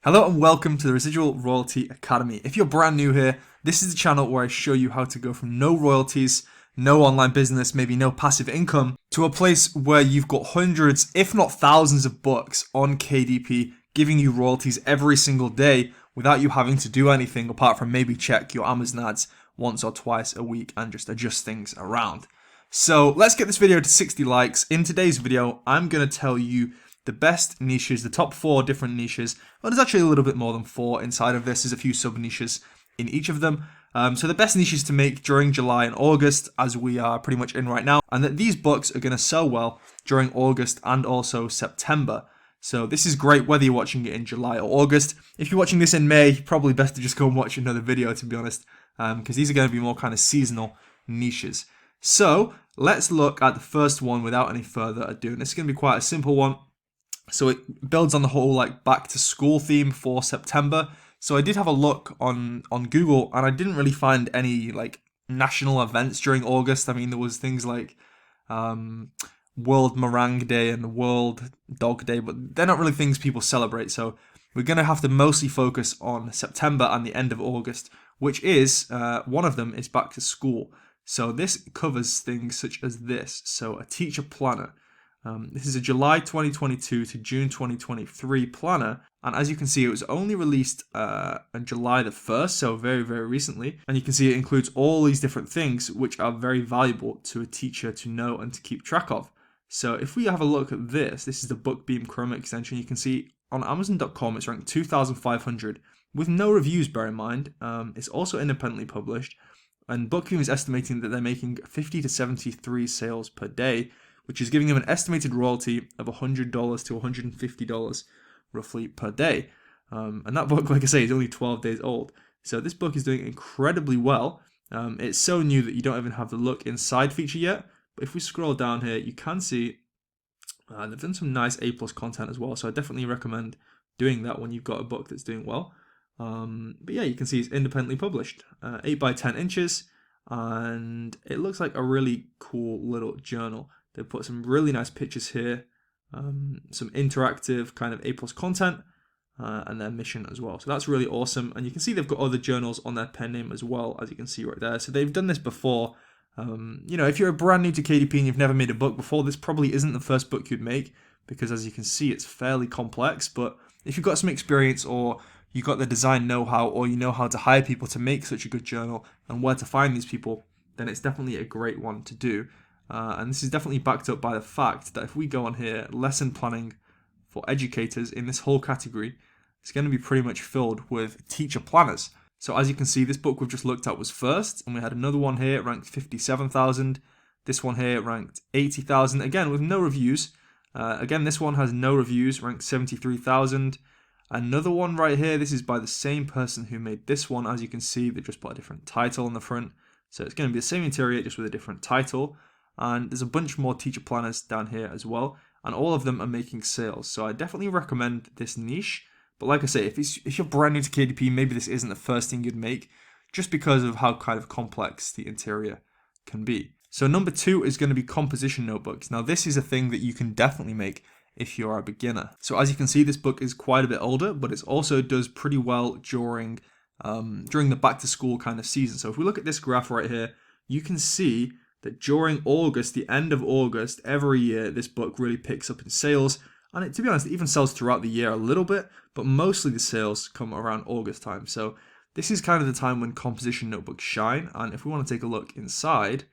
Hello and welcome to the Residual Royalty Academy. If you're brand new here, this is the channel where I show you how to go from no royalties, no online business, maybe no passive income, to a place where you've got hundreds, if not thousands of books on KDP giving you royalties every single day without you having to do anything apart from maybe check your Amazon ads once or twice a week and just adjust things around. So let's get this video to 60 likes. In today's video, I'm going to tell you the best niches, the top 4 different niches. Well, there's actually a little bit more than 4 inside of this. There's a few sub niches in each of them. So the best niches to make during July and August, as we are pretty much in right now, and that these books are going to sell well during August and also September. So this is great whether you're watching it in July or August. If you're watching this in May, probably best to just go and watch another video, to be honest, because these are going to be more kind of seasonal niches. So let's look at the first one without any further ado. And this is going to be quite a simple one. So it builds on the whole like back to school theme for September. So I did have a look on Google and I didn't really find any like national events during August. I mean, there was things like World Meringue Day and World Dog Day, but they're not really things people celebrate. So we're going to have to mostly focus on September and the end of August, which is, one of them is back to school. So this covers things such as this. So a teacher planner. This is a July 2022 to June 2023 planner, and as you can see, it was only released on July the 1st, so very, very recently. And you can see it includes all these different things which are very valuable to a teacher to know and to keep track of. So if we have a look at this is the Bookbeam Chrome extension. You can see on Amazon.com it's ranked 2,500 with no reviews, bear in mind. It's also independently published, and Bookbeam is estimating that they're making 50 to 73 sales per day, which is giving them an estimated royalty of $100 to $150 roughly per day. And that book, like I say, is only 12 days old. So this book is doing incredibly well. It's so new that you don't even have the look inside feature yet. But if we scroll down here, you can see they've done some nice A+ content as well. So I definitely recommend doing that when you've got a book that's doing well. But yeah, you can see it's independently published, 8 by 10 inches. And it looks like a really cool little journal. They've put some really nice pictures here, some interactive kind of A+ content, and their mission as well. So that's really awesome. And you can see they've got other journals on their pen name as well, as you can see right there. So they've done this before. If you're brand new to KDP and you've never made a book before, this probably isn't the first book you'd make, because as you can see, it's fairly complex. But if you've got some experience, or you've got the design know-how, or you know how to hire people to make such a good journal and where to find these people, then it's definitely a great one to do. And this is definitely backed up by the fact that if we go on here, lesson planning for educators, in this whole category, it's going to be pretty much filled with teacher planners. So as you can see, this book we've just looked at was first, and we had another one here ranked 57,000. This one here ranked 80,000, again with no reviews. Again, this one has no reviews, ranked 73,000. Another one right here, this is by the same person who made this one. As you can see, they just put a different title on the front. So it's going to be the same interior, just with a different title. And there's a bunch more teacher planners down here as well, and all of them are making sales. So I definitely recommend this niche. But like I say, if you're brand new to KDP, maybe this isn't the first thing you'd make, just because of how kind of complex the interior can be. So number 2 is going to be composition notebooks. Now this is a thing that you can definitely make if you're a beginner. So as you can see, this book is quite a bit older, but it also does pretty well during the back to school kind of season. So if we look at this graph right here, you can see that during August, the end of August, every year, this book really picks up in sales. And it, to be honest, it even sells throughout the year a little bit, but mostly the sales come around August time. So this is kind of the time when composition notebooks shine. And if we want to take a look inside,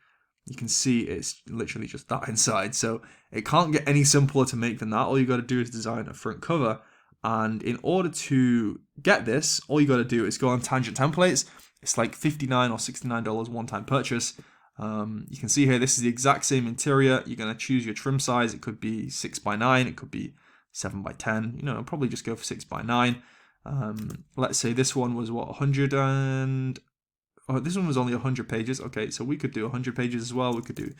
you can see it's literally just that inside. So it can't get any simpler to make than that. All you got to do is design a front cover. And in order to get this, all you got to do is go on Tangent Templates. It's like $59 or $69 one-time purchase. You can see here, this is the exact same interior. You're going to choose your trim size. It could be 6 by 9. It could be 7 by 10. I'll probably just go for 6 by 9. Let's say this one was what, 100 and... Oh, this one was only 100 pages. Okay, so we could do 100 pages as well. We could do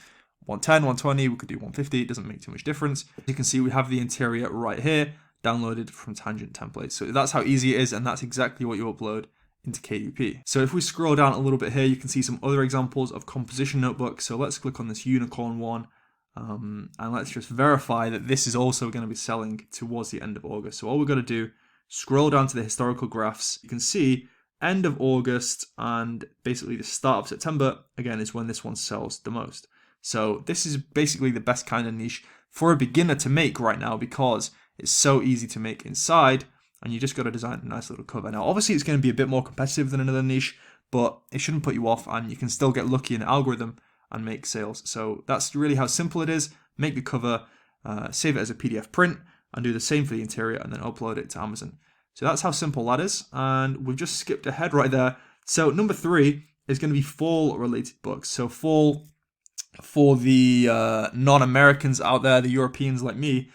110, 120. We could do 150. It doesn't make too much difference. As you can see, we have the interior right here, downloaded from Tangent Templates. So that's how easy it is, and that's exactly what you upload into KDP. So if we scroll down a little bit here, you can see some other examples of composition notebooks. So let's click on this unicorn one, and let's just verify that this is also going to be selling towards the end of August. So all we've got to do scroll down to the historical graphs, you can see end of August and basically the start of September, again, is when this one sells the most. So this is basically the best kind of niche for a beginner to make right now because it's so easy to make inside and you just got to design a nice little cover. Now, obviously, it's going to be a bit more competitive than another niche, but it shouldn't put you off and you can still get lucky in the algorithm and make sales. So that's really how simple it is. Make the cover, save it as a PDF print, and do the same for the interior and then upload it to Amazon. So that's how simple that is. And we've just skipped ahead right there. So number 3 is going to be fall related books. So fall for the non-Americans out there, the Europeans like me,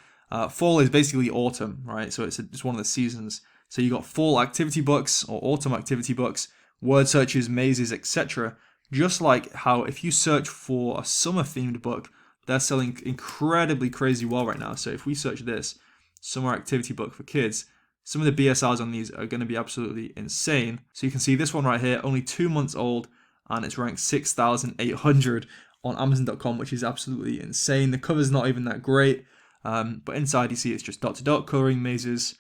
fall is basically autumn, right? So it's one of the seasons. So you got fall activity books or autumn activity books, word searches, mazes, etc. Just like how if you search for a summer themed book, they're selling incredibly crazy well right now. So if we search this, summer activity book for kids, some of the BSRs on these are going to be absolutely insane. So you can see this one right here, only 2 months old, and it's ranked 6,800 on Amazon.com, which is absolutely insane. The cover's not even that great, but inside you see it's just dot-to-dot coloring mazes,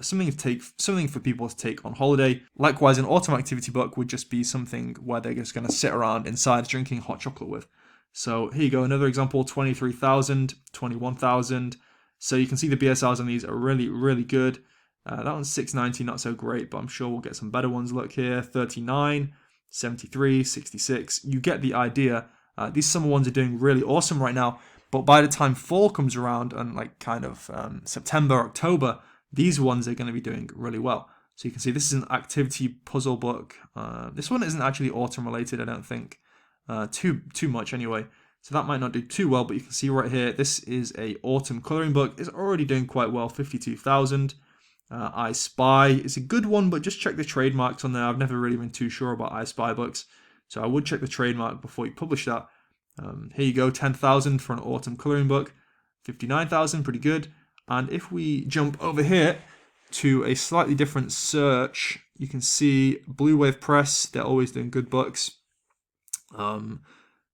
something for people to take on holiday. Likewise, an autumn activity book would just be something where they're just going to sit around inside drinking hot chocolate with. So here you go, another example, 23,000, 21,000. So you can see the BSRs on these are really, really good. That one's 690, not so great, but I'm sure we'll get some better ones. Look here, 39, 73, 66. You get the idea. These summer ones are doing really awesome right now, but by the time fall comes around and like kind of September, October, these ones are going to be doing really well. So you can see this is an activity puzzle book. This one isn't actually autumn related, I don't think, too much anyway. So that might not do too well, but you can see right here, this is a autumn coloring book. It's already doing quite well, 52,000. I Spy is a good one, but just check the trademarks on there. I've never really been too sure about I Spy books, so I would check the trademark before you publish that. Here you go, 10,000 for an autumn coloring book, 59,000, pretty good. And if we jump over here to a slightly different search, you can see Blue Wave Press. They're always doing good books.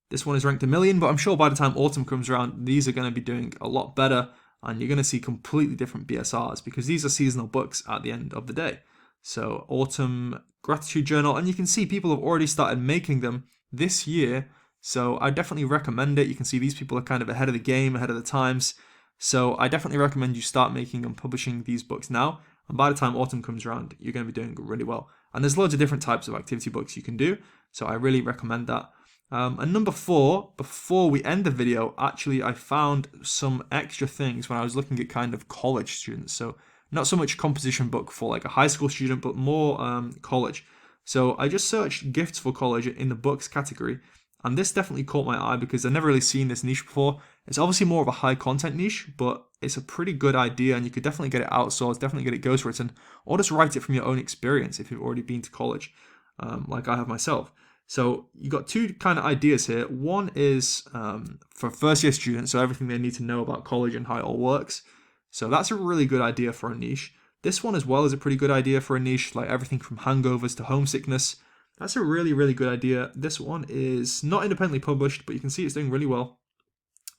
This one is ranked 1 million, but I'm sure by the time autumn comes around, these are going to be doing a lot better. And you're going to see completely different BSRs because these are seasonal books at the end of the day. So Autumn Gratitude Journal, and you can see people have already started making them this year. So I definitely recommend it. You can see these people are kind of ahead of the game, ahead of the times. So I definitely recommend you start making and publishing these books now. And by the time autumn comes around, you're going to be doing really well. And there's loads of different types of activity books you can do. So I really recommend that. And number 4, before we end the video, actually I found some extra things when I was looking at kind of college students. So not so much composition book for like a high school student, but more college. So I just searched gifts for college in the books category. And this definitely caught my eye because I've never really seen this niche before. It's obviously more of a high content niche, but it's a pretty good idea and you could definitely get it outsourced, definitely get it ghostwritten, or just write it from your own experience if you've already been to college, like I have myself. So you got 2 kind of ideas here. One is for first year students, so everything they need to know about college and how it all works. So that's a really good idea for a niche. This one as well is a pretty good idea for a niche, like everything from hangovers to homesickness. That's a really, really good idea. This one is not independently published, but you can see it's doing really well.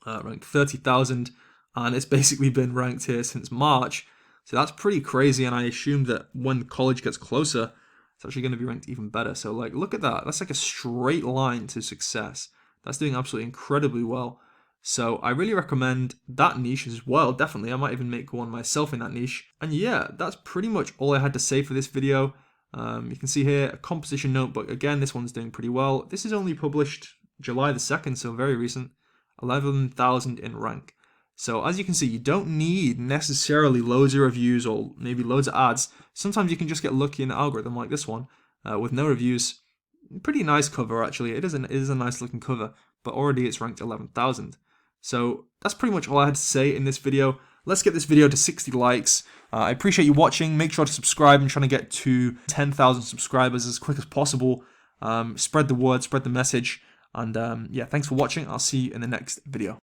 Ranked 30,000, and it's basically been ranked here since March. So that's pretty crazy, and I assume that when college gets closer, it's actually going to be ranked even better. So like, look at that. That's like a straight line to success. That's doing absolutely incredibly well. So I really recommend that niche as well. Definitely. I might even make one myself in that niche. And yeah, that's pretty much all I had to say for this video. You can see here a composition notebook. Again, this one's doing pretty well. This is only published July the 2nd, so very recent. 11,000 in rank. So as you can see, you don't need necessarily loads of reviews or maybe loads of ads. Sometimes you can just get lucky in an algorithm like this one with no reviews. Pretty nice cover actually. It is a nice looking cover, but already it's ranked 11,000. So that's pretty much all I had to say in this video. Let's get this video to 60 likes. I appreciate you watching. Make sure to subscribe. I'm trying to get to 10,000 subscribers as quick as possible. Spread the word, spread the message. And yeah, thanks for watching. I'll see you in the next video.